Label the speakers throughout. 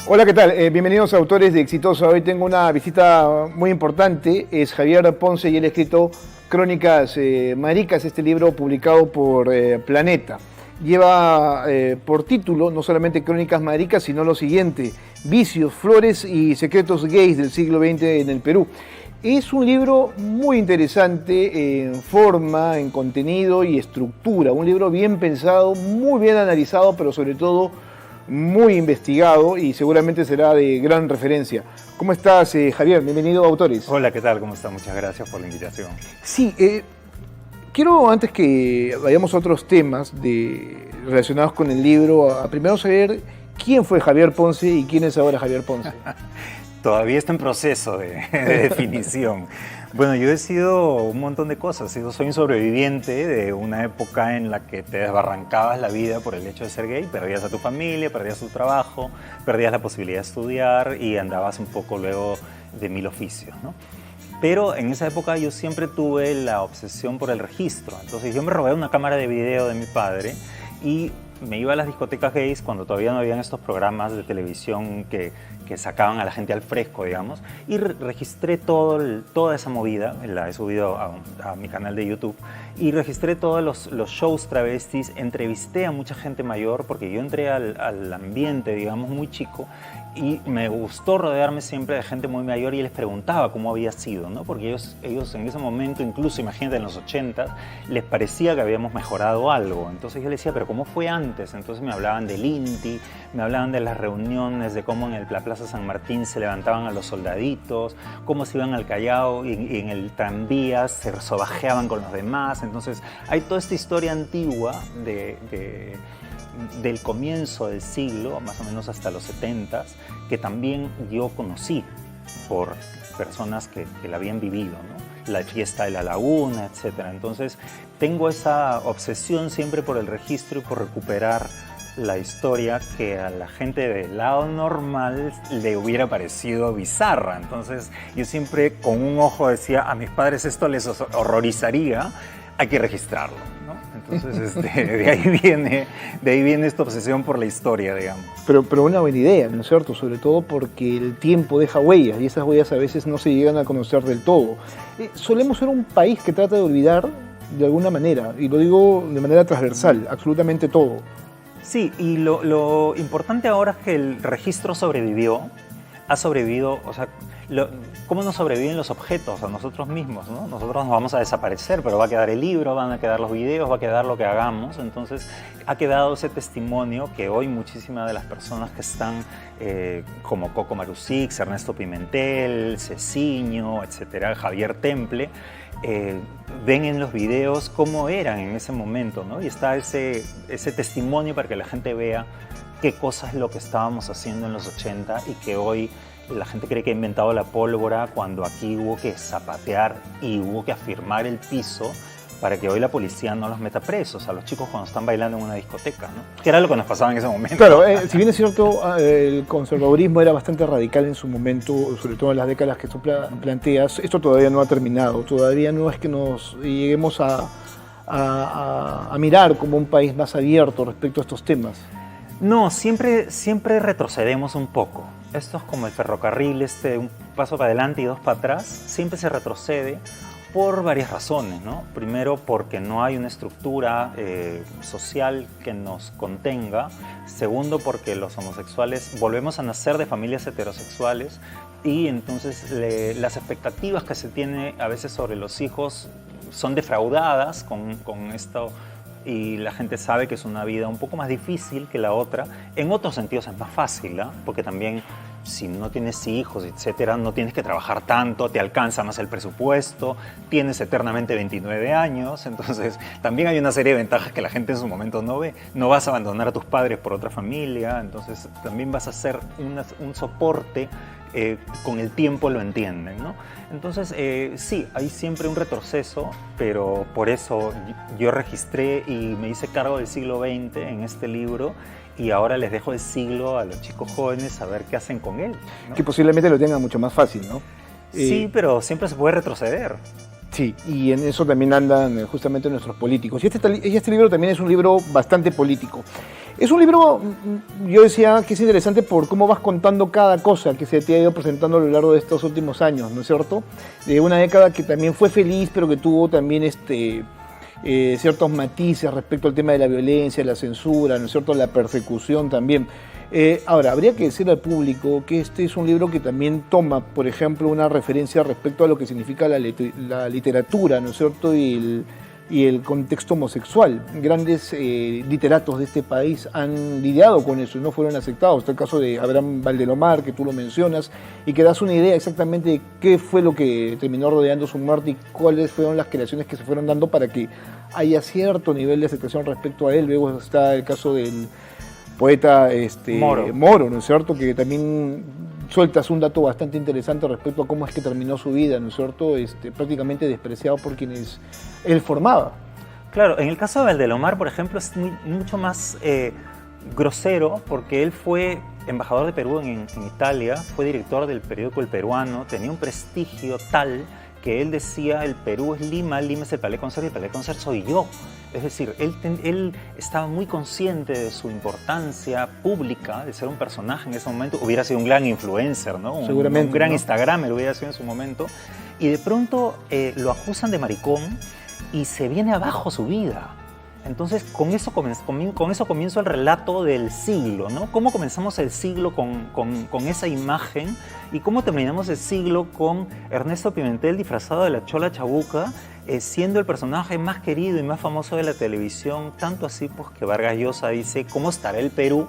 Speaker 1: Hola, ¿qué tal? Bienvenidos a Autores de Exitosa. Hoy tengo una visita muy importante. Es Javier Ponce y él ha escrito Crónicas Maricas, este libro publicado por Planeta. Lleva por título no solamente Crónicas Maricas, sino lo siguiente: Vicios, Flores y Secretos Gays del siglo XX en el Perú. Es un libro muy interesante en forma, en contenido y estructura. Un libro bien pensado, muy bien analizado, pero sobre todo muy investigado y seguramente será de gran referencia. ¿Cómo estás, Javier? Bienvenido a Autores.
Speaker 2: Hola, ¿qué tal? ¿Cómo está? Muchas gracias por la invitación.
Speaker 1: Sí, quiero, antes que vayamos a otros temas relacionados con el libro, a primero saber quién fue Javier Ponce y quién es ahora Javier Ponce.
Speaker 2: Todavía está en proceso de definición. Bueno, yo he sido un montón de cosas. Soy un sobreviviente de una época en la que te desbarrancabas la vida por el hecho de ser gay. Perdías a tu familia, perdías tu trabajo, perdías la posibilidad de estudiar y andabas un poco luego de mil oficios, ¿no? Pero en esa época yo siempre tuve la obsesión por el registro. Entonces yo me robé una cámara de video de mi padre y me iba a las discotecas gays cuando todavía no habían estos programas de televisión que sacaban a la gente al fresco, digamos, y registré toda esa movida, la he subido a mi canal de YouTube, y registré todos los shows travestis, entrevisté a mucha gente mayor, porque yo entré al ambiente, digamos, muy chico, y me gustó rodearme siempre de gente muy mayor y les preguntaba cómo había sido, ¿no? Porque ellos en ese momento, incluso imagínate en los 80, les parecía que habíamos mejorado algo. Entonces yo les decía, pero ¿cómo fue antes? Entonces me hablaban del INTI, me hablaban de las reuniones, de cómo en la Plaza San Martín se levantaban a los soldaditos, cómo se iban al Callao y en el tranvía se sobajeaban con los demás. Entonces hay toda esta historia antigua del comienzo del siglo, más o menos hasta los 70, que también yo conocí por personas que la habían vivido, ¿no? La fiesta de la laguna, etc. Entonces tengo esa obsesión siempre por el registro y por recuperar la historia que a la gente del lado normal le hubiera parecido bizarra. Entonces yo siempre con un ojo decía, a mis padres esto les horrorizaría, hay que registrarlo, ¿no? Entonces de ahí viene esta obsesión por la historia, digamos.
Speaker 1: Pero una buena idea, ¿no es cierto? Sobre todo porque el tiempo deja huellas y esas huellas a veces no se llegan a conocer del todo. Solemos ser un país que trata de olvidar de alguna manera, y lo digo de manera transversal, absolutamente todo.
Speaker 2: Sí, y lo importante ahora es que el registro sobrevivió, ha sobrevivido, o sea, ¿cómo nos sobreviven los objetos a nosotros mismos, ¿no? Nosotros nos vamos a desaparecer, pero va a quedar el libro, van a quedar los videos, va a quedar lo que hagamos. Entonces ha quedado ese testimonio que hoy muchísimas de las personas que están, como Coco Marusix, Ernesto Pimentel, Ceciño, etcétera, Javier Temple, ven en los videos cómo eran en ese momento, ¿no? Y está ese testimonio para que la gente vea qué cosa es lo que estábamos haciendo en los 80 y que hoy la gente cree que ha inventado la pólvora cuando aquí hubo que zapatear y hubo que afirmar el piso para que hoy la policía no los meta presos a los chicos cuando están bailando en una discoteca, ¿no? Que era lo que nos pasaba en ese momento.
Speaker 1: Claro, si bien es cierto, el conservadurismo era bastante radical en su momento, sobre todo en las décadas que tú planteas, esto todavía no ha terminado, todavía no es que nos lleguemos a mirar como un país más abierto respecto a estos temas.
Speaker 2: No, siempre retrocedemos un poco. Esto es como el ferrocarril, un paso para adelante y dos para atrás. Siempre se retrocede por varias razones, ¿no? Primero, porque no hay una estructura social que nos contenga. Segundo, porque los homosexuales volvemos a nacer de familias heterosexuales y entonces las expectativas que se tiene a veces sobre los hijos son defraudadas con esto. Y la gente sabe que es una vida un poco más difícil que la otra. En otros sentidos es más fácil, ¿eh? Porque también si no tienes hijos, etcétera, no tienes que trabajar tanto, te alcanza más el presupuesto, tienes eternamente 29 años, entonces también hay una serie de ventajas que la gente en su momento no ve. No vas a abandonar a tus padres por otra familia, entonces también vas a ser un soporte. Con el tiempo lo entienden, ¿no? Entonces, sí, hay siempre un retroceso, pero por eso yo registré y me hice cargo del siglo XX en este libro y ahora les dejo el siglo a los chicos jóvenes a ver qué hacen con él, ¿no?
Speaker 1: Que posiblemente lo tengan mucho más fácil, ¿no?
Speaker 2: Sí, pero siempre se puede retroceder.
Speaker 1: Sí, y en eso también andan justamente nuestros políticos. Y este libro también es un libro bastante político. Es un libro, yo decía que es interesante por cómo vas contando cada cosa que se te ha ido presentando a lo largo de estos últimos años, ¿no es cierto? De una década que también fue feliz, pero que tuvo también ciertos matices respecto al tema de la violencia, la censura, ¿no es cierto?, la persecución también. Ahora, habría que decirle al público que este es un libro que también toma, por ejemplo, una referencia respecto a lo que significa la literatura, ¿no es cierto?, y el contexto homosexual. Grandes literatos de este país han lidiado con eso y no fueron aceptados. Está el caso de Abraham Valdelomar, que tú lo mencionas, y que das una idea exactamente de qué fue lo que terminó rodeando su muerte y cuáles fueron las creaciones que se fueron dando para que haya cierto nivel de aceptación respecto a él. Luego está el caso del poeta Moro, ¿no es cierto?, que también sueltas un dato bastante interesante respecto a cómo es que terminó su vida, ¿no es cierto?, prácticamente despreciado por quienes él formaba.
Speaker 2: Claro, en el caso de Valdelomar, por ejemplo, es mucho más grosero, porque él fue embajador de Perú en Italia, fue director del periódico El Peruano, tenía un prestigio tal que él decía: el Perú es Lima, Lima es el Palais Concert y el Palais Concert soy yo. Es decir, él estaba muy consciente de su importancia pública, de ser un personaje en ese momento. Hubiera sido un gran influencer, ¿no?
Speaker 1: Seguramente,
Speaker 2: un gran
Speaker 1: ¿no?
Speaker 2: Instagramer hubiera sido en su momento. Y de pronto lo acusan de maricón y se viene abajo su vida. Entonces, con eso comienzo el relato del siglo, ¿no? ¿Cómo comenzamos el siglo con esa imagen y cómo terminamos el siglo con Ernesto Pimentel disfrazado de la Chola Chabuca, siendo el personaje más querido y más famoso de la televisión? Tanto así, pues, que Vargas Llosa dice: ¿cómo estará el Perú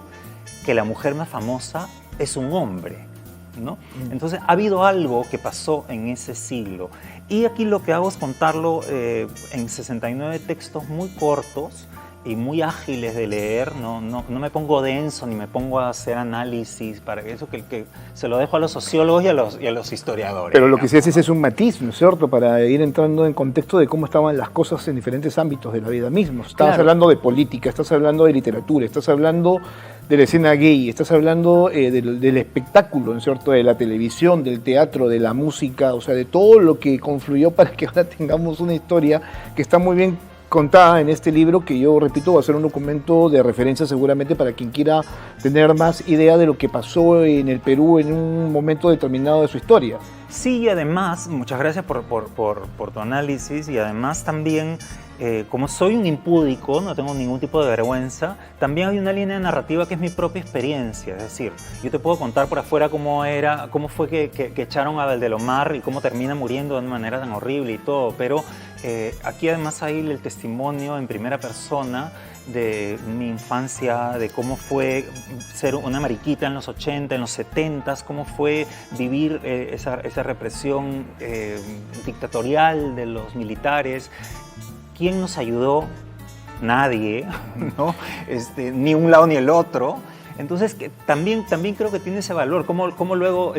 Speaker 2: que la mujer más famosa es un hombre? ¿No? Entonces ha habido algo que pasó en ese siglo, y aquí lo que hago es contarlo en 69 textos muy cortos y muy ágiles de leer. No me pongo denso ni me pongo a hacer análisis para eso, que se lo dejo a los sociólogos y a los historiadores.
Speaker 1: Pero lo que sí haces es un matiz, ¿no es cierto?, para ir entrando en contexto de cómo estaban las cosas en diferentes ámbitos de la vida misma. Estabas hablando de política, estás hablando de literatura, estás hablando de la escena gay, estás hablando del espectáculo, ¿no es cierto?, de la televisión, del teatro, de la música, o sea, de todo lo que confluyó para que ahora tengamos una historia que está muy bien contada en este libro, que yo repito va a ser un documento de referencia seguramente para quien quiera tener más idea de lo que pasó en el Perú en un momento determinado de su historia.
Speaker 2: Sí, y además, muchas gracias por tu análisis, y además también, como soy un impúdico, no tengo ningún tipo de vergüenza, también hay una línea narrativa que es mi propia experiencia. Es decir, yo te puedo contar por afuera cómo fue que echaron a Valdelomar y cómo termina muriendo de una manera tan horrible y todo, pero aquí además hay el testimonio en primera persona de mi infancia, de cómo fue ser una mariquita en los 80, en los 70, cómo fue vivir esa represión dictatorial de los militares. ¿Quién nos ayudó? Nadie, ¿no? Ni un lado ni el otro. Entonces, también creo que tiene ese valor, cómo luego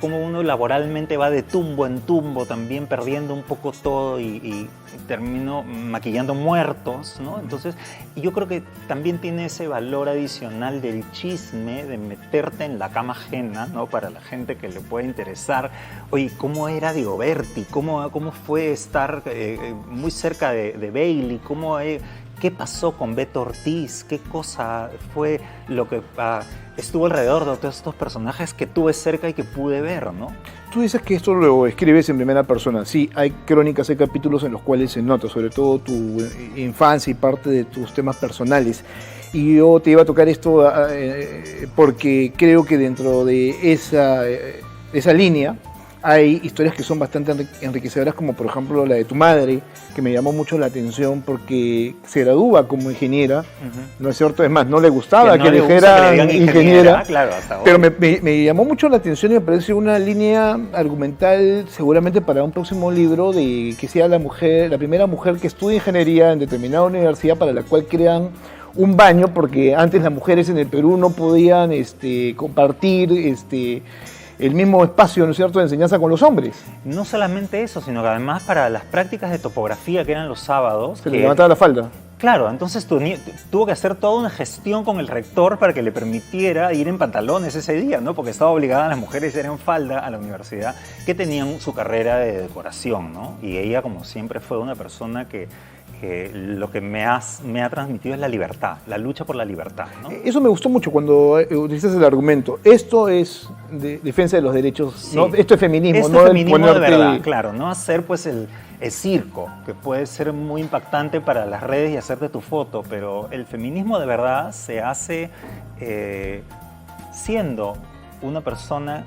Speaker 2: cómo uno laboralmente va de tumbo en tumbo, también perdiendo un poco todo y termino maquillando muertos, ¿no? Entonces, yo creo que también tiene ese valor adicional del chisme, de meterte en la cama ajena, ¿no? Para la gente que le puede interesar. Oye, ¿cómo era Dioberti? ¿Cómo fue estar muy cerca de Bailey? ¿Qué pasó con Beto Ortiz? ¿Qué cosa fue lo que estuvo alrededor de todos estos personajes que tuve cerca y que pude ver, ¿no?
Speaker 1: Tú dices que esto lo escribes en primera persona. Sí, hay crónicas, hay capítulos en los cuales se nota, sobre todo tu infancia y parte de tus temas personales. Y yo te iba a tocar esto porque creo que dentro de esa línea hay historias que son bastante enriquecedoras, como por ejemplo la de tu madre, que me llamó mucho la atención porque se gradúa como ingeniera, ¿no es cierto? Es más, no le gustaba que le dijeran ingeniera,
Speaker 2: claro, hasta
Speaker 1: pero me llamó mucho la atención y me parece una línea argumental seguramente para un próximo libro, de que sea la primera mujer que estudia ingeniería en determinada universidad, para la cual crean un baño, porque antes las mujeres en el Perú no podían compartir el mismo espacio, ¿no es cierto?, de enseñanza con los hombres.
Speaker 2: No solamente eso, sino que además para las prácticas de topografía, que eran los sábados...
Speaker 1: Se le levantaba la falda.
Speaker 2: Claro, entonces tuvo que hacer toda una gestión con el rector para que le permitiera ir en pantalones ese día, ¿no? Porque estaba obligada a las mujeres a ir en falda a la universidad que tenían su carrera de decoración, ¿no? Y ella, como siempre, fue una persona que lo que me ha transmitido es la libertad, la lucha por la libertad, ¿no?
Speaker 1: Eso me gustó mucho cuando utilizas el argumento. Esto es defensa de los derechos,
Speaker 2: Sí.
Speaker 1: ¿no? Esto es feminismo,
Speaker 2: Esto
Speaker 1: no
Speaker 2: es
Speaker 1: el
Speaker 2: feminismo
Speaker 1: ponerte...
Speaker 2: de verdad, claro, no hacer pues el circo, que puede ser muy impactante para las redes y hacerte tu foto, pero el feminismo de verdad se hace siendo una persona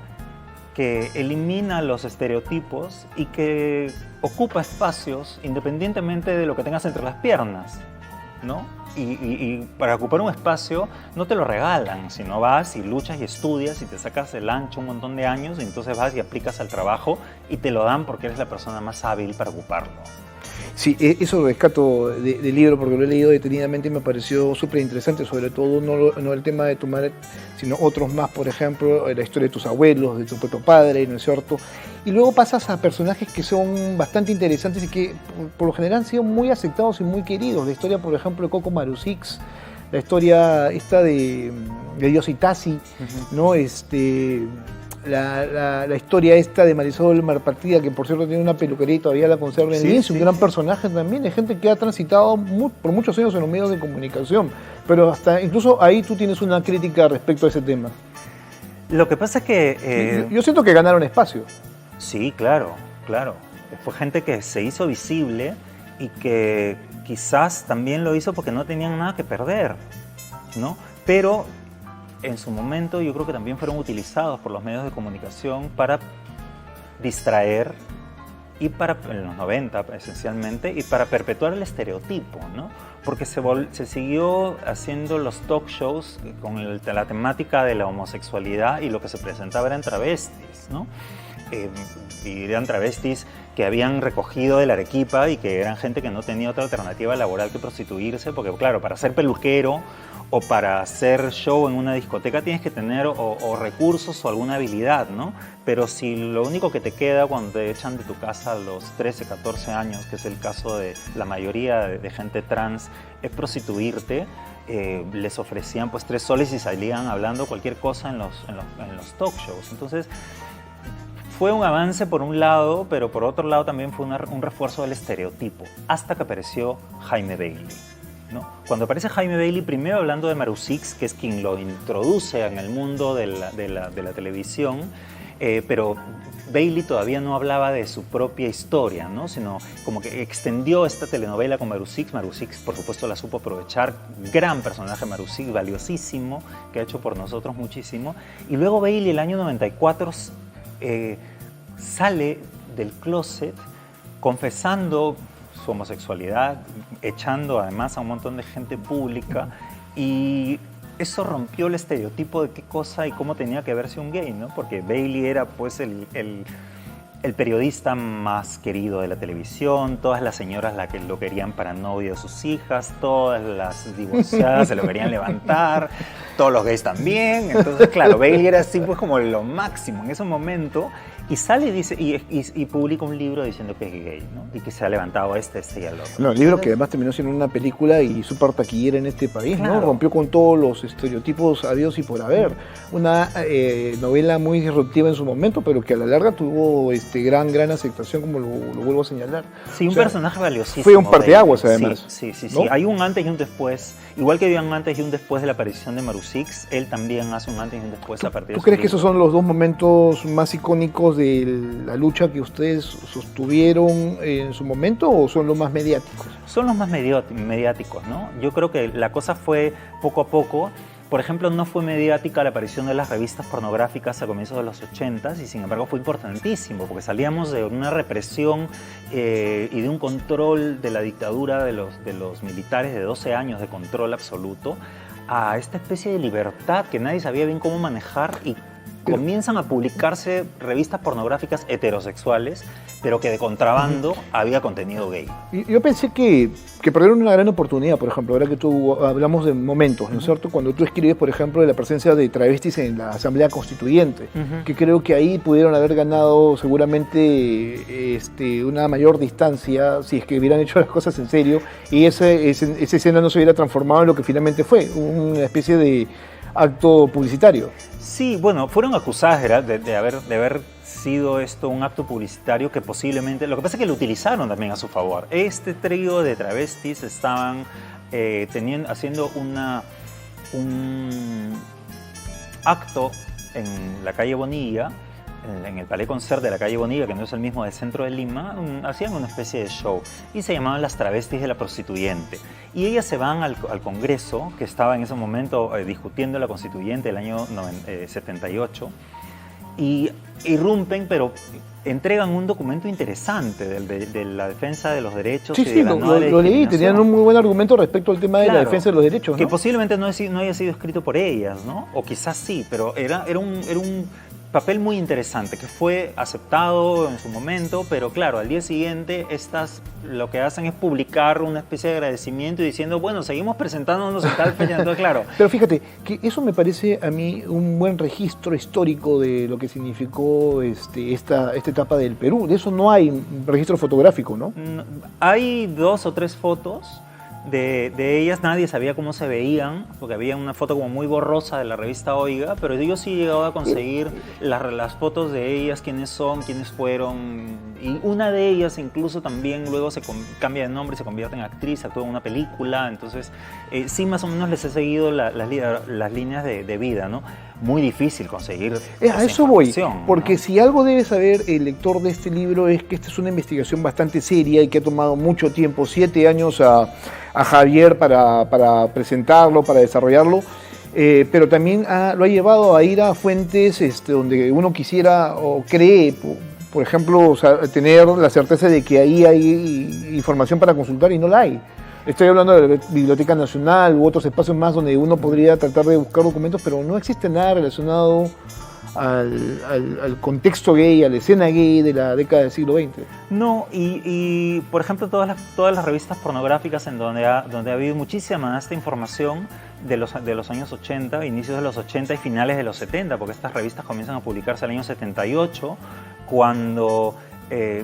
Speaker 2: que elimina los estereotipos y que ocupa espacios independientemente de lo que tengas entre las piernas, ¿no? Y para ocupar un espacio no te lo regalan, sino vas y luchas y estudias y te sacas el ancho un montón de años y entonces vas y aplicas al trabajo y te lo dan porque eres la persona más hábil para ocuparlo.
Speaker 1: Sí, eso rescato del libro porque lo he leído detenidamente y me pareció súper interesante, sobre todo no el tema de tu madre, sino otros más, por ejemplo, la historia de tus abuelos, de tu propio padre, ¿no es cierto? Y luego pasas a personajes que son bastante interesantes y que por lo general han sido muy aceptados y muy queridos. La historia, por ejemplo, de Coco Marusix, la historia esta de Dios Itasi, ¿no? La historia esta de Marisol Malpartida, que por cierto tiene una peluquería y todavía la conserva en Lince, un gran personaje también, de gente que ha transitado por muchos años en los medios de comunicación, pero hasta incluso ahí tú tienes una crítica respecto a ese tema.
Speaker 2: Lo que pasa es que...
Speaker 1: Yo siento que ganaron espacio.
Speaker 2: Sí, claro, claro. Fue gente que se hizo visible y que quizás también lo hizo porque no tenían nada que perder, ¿no? Pero en su momento yo creo que también fueron utilizados por los medios de comunicación para distraer y en los 90 esencialmente, y para perpetuar el estereotipo, ¿no? Porque se siguió haciendo los talk shows con la temática de la homosexualidad y lo que se presentaba eran travestis, ¿no? Y eran travestis que habían recogido de la Arequipa y que eran gente que no tenía otra alternativa laboral que prostituirse, porque claro, para ser peluquero o para hacer show en una discoteca tienes que tener o recursos o alguna habilidad, ¿no? Pero si lo único que te queda cuando te echan de tu casa a los 13, 14 años, que es el caso de la mayoría de gente trans, es prostituirte, les ofrecían pues 3 soles y salían hablando cualquier cosa en los talk shows. Entonces, fue un avance por un lado, pero por otro lado también fue un refuerzo del estereotipo, hasta que apareció Jaime Bailey, ¿no? Cuando aparece Jaime Bailey, primero hablando de Marusix, que es quien lo introduce en el mundo de la televisión, pero Bailey todavía no hablaba de su propia historia, ¿no? Sino como que extendió esta telenovela con Marusix. Marusix, por supuesto, la supo aprovechar. Gran personaje Marusix, valiosísimo, que ha hecho por nosotros muchísimo. Y luego Bailey, el año 94, sale del closet confesando su homosexualidad, echando además a un montón de gente pública, y eso rompió el estereotipo de qué cosa y cómo tenía que verse un gay, ¿no? Porque Bailey era pues el periodista más querido de la televisión, todas las señoras lo querían para novio de sus hijas, todas las divorciadas se lo querían levantar, todos los gays también. Entonces, claro, Bailey era así pues como lo máximo en ese momento, y sale y dice y publica un libro diciendo que es gay, ¿no? Y que se ha levantado este y el otro.
Speaker 1: No, el libro que además terminó siendo una película y súper taquillera en este país,
Speaker 2: claro,
Speaker 1: ¿no? Rompió con todos los estereotipos habidos y por haber. Una novela muy disruptiva en su momento, pero que a la larga tuvo gran aceptación, como lo vuelvo a señalar.
Speaker 2: Sí, un personaje valiosísimo.
Speaker 1: Fue un parteaguas, además.
Speaker 2: Sí.
Speaker 1: ¿No?
Speaker 2: Hay un antes y un después. Igual que había un antes y un después de la aparición de Marusix, él también hace un antes y un después a partir de
Speaker 1: ¿Tú
Speaker 2: su
Speaker 1: crees que
Speaker 2: libro.
Speaker 1: esos son los 2 momentos más icónicos de la lucha que ustedes sostuvieron en su momento, o son los más mediáticos?
Speaker 2: Son los más mediáticos, ¿no? Yo creo que la cosa fue poco a poco. Por ejemplo, no fue mediática la aparición de las revistas pornográficas a comienzos de los 80s, y sin embargo fue importantísimo, porque salíamos de una represión y de un control de la dictadura de los militares, de 12 años de control absoluto, a esta especie de libertad que nadie sabía bien cómo manejar y comienzan a publicarse revistas pornográficas heterosexuales, pero que de contrabando había contenido gay.
Speaker 1: Yo pensé que perdieron una gran oportunidad, por ejemplo, ahora que tú hablamos de momentos, ¿no es cierto? Cuando tú escribes, por ejemplo, de la presencia de travestis en la Asamblea Constituyente, que creo que ahí pudieron haber ganado seguramente una mayor distancia si es que hubieran hecho las cosas en serio y esa escena no se hubiera transformado en lo que finalmente fue, una especie de acto publicitario.
Speaker 2: Sí, bueno, fueron acusadas de haber sido esto un acto publicitario que posiblemente... Lo que pasa es que lo utilizaron también a su favor. Este trío de travestis estaban haciendo un acto en la calle Bonilla, en el Palais Concert de la calle Bonilla, que no es el mismo del centro de Lima. Hacían una especie de show y se llamaban Las Travestis de la Prostituyente. Y ellas se van al Congreso, que estaba en ese momento discutiendo la Constituyente del año 78, y irrumpen, pero entregan un documento interesante de la defensa de los derechos.
Speaker 1: Sí, sí, lo leí, tenían un muy buen argumento respecto al tema de la defensa de los derechos, ¿no?
Speaker 2: Que posiblemente no haya sido escrito por ellas, ¿no? O quizás sí, pero era un papel muy interesante que fue aceptado en su momento, pero claro, al día siguiente estas lo que hacen es publicar una especie de agradecimiento y diciendo, bueno, seguimos presentándonos en tal fecha, entonces claro.
Speaker 1: Pero fíjate, que eso me parece a mí un buen registro histórico de lo que significó esta etapa del Perú. De eso no hay registro fotográfico, ¿no?
Speaker 2: Hay 2 o 3 fotos. De ellas nadie sabía cómo se veían, porque había una foto como muy borrosa de la revista Oiga, pero yo sí he llegado a conseguir las fotos de ellas, quiénes son, quiénes fueron, y una de ellas incluso también luego se cambia de nombre, se convierte en actriz, actúa en una película, entonces sí más o menos les he seguido las líneas de vida, ¿no? Muy difícil conseguir
Speaker 1: a eso voy, porque ¿no? Si algo debe saber el lector de este libro es que esta es una investigación bastante seria y que ha tomado mucho tiempo, 7 años a Javier para presentarlo, para desarrollarlo, pero también lo ha llevado a ir a fuentes donde uno quisiera o cree, por ejemplo, tener la certeza de que ahí hay información para consultar y no la hay. Estoy hablando de la Biblioteca Nacional u otros espacios más donde uno podría tratar de buscar documentos, pero no existe nada relacionado al contexto gay, a la escena gay de la década del siglo XX.
Speaker 2: No, y por ejemplo todas las revistas pornográficas en donde ha habido muchísima esta información de los años 80, inicios de los 80 y finales de los 70, porque estas revistas comienzan a publicarse en el año 78, cuando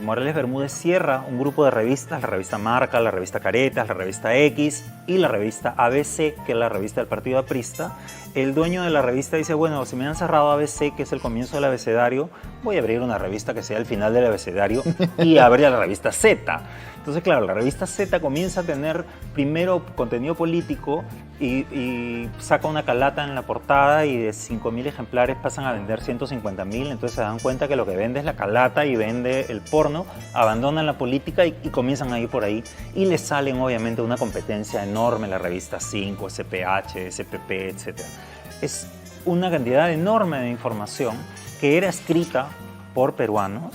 Speaker 2: Morales Bermúdez cierra un grupo de revistas, la revista Marca, la revista Caretas, la revista X y la revista ABC, que es la revista del Partido Aprista. El dueño de la revista dice, bueno, si me han cerrado ABC, que es el comienzo del abecedario, voy a abrir una revista que sea el final del abecedario y abre la revista Z. Entonces, claro, la revista Z comienza a tener primero contenido político y saca una calata en la portada y de 5.000 ejemplares pasan a vender 150.000, entonces se dan cuenta que lo que vende es la calata y vende el porno, abandonan la política y comienzan a ir por ahí y les salen obviamente una competencia enorme en la revista 5, SPH, SPP, etc. Es una cantidad enorme de información que era escrita por peruanos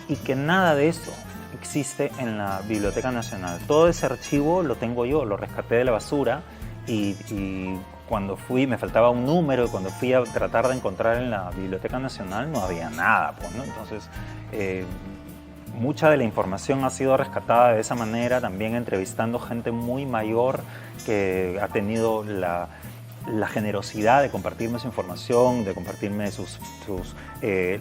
Speaker 2: y que nada de eso existe en la Biblioteca Nacional. Todo ese archivo lo tengo yo, lo rescaté de la basura y cuando fui, me faltaba un número y cuando fui a tratar de encontrar en la Biblioteca Nacional no había nada, pues, ¿no? Entonces, mucha de la información ha sido rescatada de esa manera, también entrevistando gente muy mayor que ha tenido la generosidad de compartirme su información, de compartirme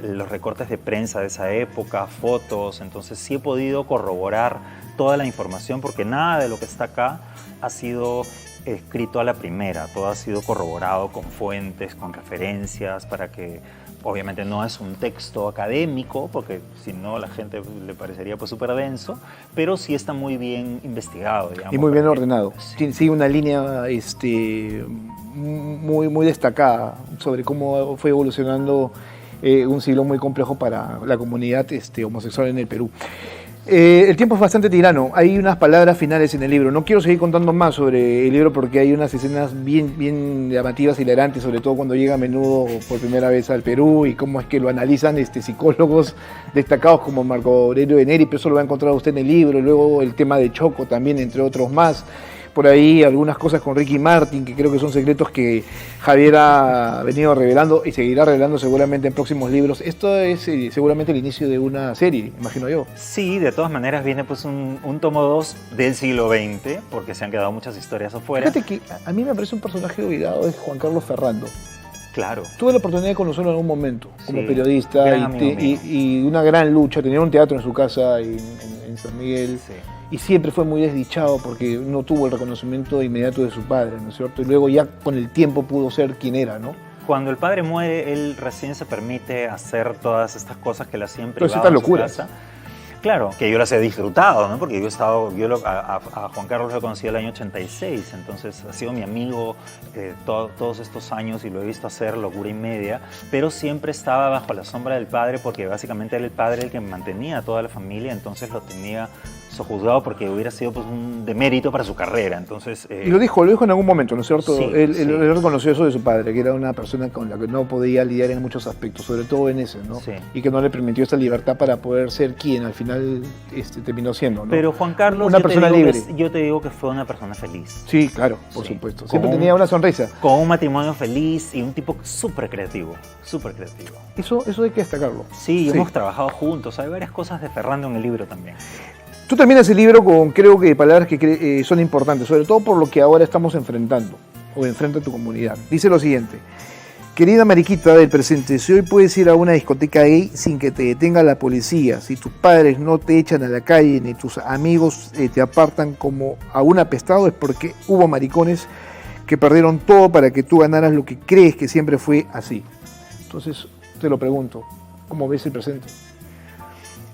Speaker 2: los recortes de prensa de esa época, fotos. Entonces sí he podido corroborar toda la información porque nada de lo que está acá ha sido escrito a la primera, todo ha sido corroborado con fuentes, con referencias, para que obviamente no es un texto académico, porque si no a la gente le parecería pues súper denso, pero sí está muy bien investigado, digamos.
Speaker 1: Y muy bien ordenado. Sí. Sigue una línea muy destacada sobre cómo fue evolucionando un siglo muy complejo para la comunidad homosexual en el Perú. El tiempo es bastante tirano. Hay unas palabras finales en el libro. No quiero seguir contando más sobre el libro porque hay unas escenas bien llamativas y hilarantes, sobre todo cuando llega a menudo por primera vez al Perú y cómo es que lo analizan psicólogos destacados como Marco Aurelio de Neri, pero eso lo va a encontrar usted en el libro. Luego el tema de Choco también, entre otros más. por ahí algunas cosas con Ricky Martin, que creo que son secretos que Javier ha venido revelando y seguirá revelando seguramente en próximos libros. Esto es seguramente el inicio de una serie, imagino yo.
Speaker 2: Sí, de todas maneras viene pues un tomo 2 del siglo XX, porque se han quedado muchas historias afuera.
Speaker 1: Fíjate que a mí me parece un personaje olvidado, es Juan Carlos Ferrando.
Speaker 2: Claro.
Speaker 1: Tuve la oportunidad de conocerlo en algún momento, como
Speaker 2: Sí,
Speaker 1: periodista,
Speaker 2: gran amigo mío.
Speaker 1: y una gran lucha. Tenía un teatro en su casa en San Miguel,
Speaker 2: Sí.
Speaker 1: y siempre fue muy desdichado porque no tuvo el reconocimiento inmediato de su padre, ¿no es cierto? Y luego ya con el tiempo pudo ser quien era, ¿no?
Speaker 2: Cuando el padre muere, él recién se permite hacer todas estas cosas que él hacía en
Speaker 1: Todas
Speaker 2: privado
Speaker 1: estas
Speaker 2: en su
Speaker 1: locuras.
Speaker 2: casa. Claro, que yo las he disfrutado, ¿no? Porque a Juan Carlos lo conocí el año 86, entonces ha sido mi amigo todos estos años y lo he visto hacer locura y media, pero siempre estaba bajo la sombra del padre porque básicamente era el padre el que mantenía a toda la familia, entonces lo tenía sojuzgado porque hubiera sido pues, un demérito para su carrera. Entonces,
Speaker 1: Y lo dijo en algún momento, ¿no es cierto?
Speaker 2: Sí,
Speaker 1: Él
Speaker 2: sí.
Speaker 1: reconoció eso de su padre, que era una persona con la que no podía lidiar en muchos aspectos, sobre todo en ese, ¿no?
Speaker 2: Sí.
Speaker 1: Y que no le permitió esta libertad para poder ser quien al final terminó siendo, ¿no?
Speaker 2: Pero Juan Carlos,
Speaker 1: una persona libre.
Speaker 2: yo te digo que fue una persona feliz.
Speaker 1: Sí, claro, por
Speaker 2: Sí.
Speaker 1: supuesto. Siempre
Speaker 2: Con
Speaker 1: tenía una sonrisa.
Speaker 2: Con un matrimonio feliz y un tipo súper creativo, súper creativo.
Speaker 1: Eso hay que destacarlo.
Speaker 2: Sí, hemos trabajado juntos. Hay varias cosas de Ferrando en el libro también.
Speaker 1: Tú terminas el libro con, creo que, palabras que son importantes, sobre todo por lo que ahora estamos enfrentando, o enfrenta tu comunidad. Dice lo siguiente: querida mariquita del presente, si hoy puedes ir a una discoteca gay sin que te detenga la policía, si tus padres no te echan a la calle, ni tus amigos te apartan como a un apestado, es porque hubo maricones que perdieron todo para que tú ganaras lo que crees que siempre fue así. Entonces, te lo pregunto, ¿cómo ves el presente?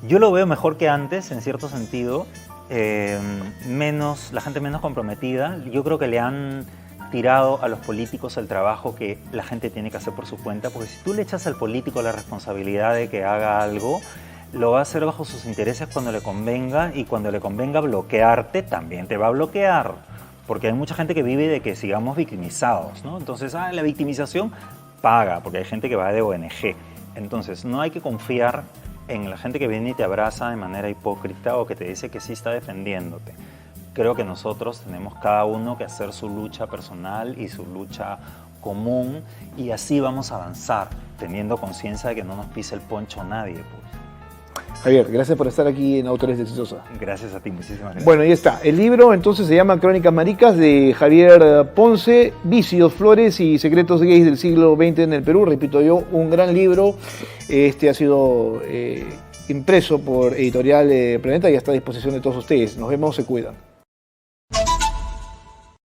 Speaker 2: Yo lo veo mejor que antes, en cierto sentido. La gente menos comprometida. Yo creo que le han tirado a los políticos el trabajo que la gente tiene que hacer por su cuenta, porque si tú le echas al político la responsabilidad de que haga algo, lo va a hacer bajo sus intereses cuando le convenga, y cuando le convenga bloquearte, también te va a bloquear. Porque hay mucha gente que vive de que sigamos victimizados, ¿no? Entonces, la victimización paga, porque hay gente que va de ONG. Entonces, no hay que confiar en la gente que viene y te abraza de manera hipócrita o que te dice que sí está defendiéndote. Creo que nosotros tenemos cada uno que hacer su lucha personal y su lucha común, y así vamos a avanzar, teniendo conciencia de que no nos pise el poncho nadie, pues.
Speaker 1: Javier, gracias por estar aquí en Autores de Exitosa.
Speaker 2: Gracias a ti, muchísimas gracias.
Speaker 1: Bueno, ahí está. El libro entonces se llama Crónicas Maricas, de Javier Ponce, Vicios, Flores y Secretos Gays del siglo XX en el Perú. Repito yo, un gran libro. Este ha sido impreso por Editorial Planeta y está a disposición de todos ustedes. Nos vemos, se cuidan.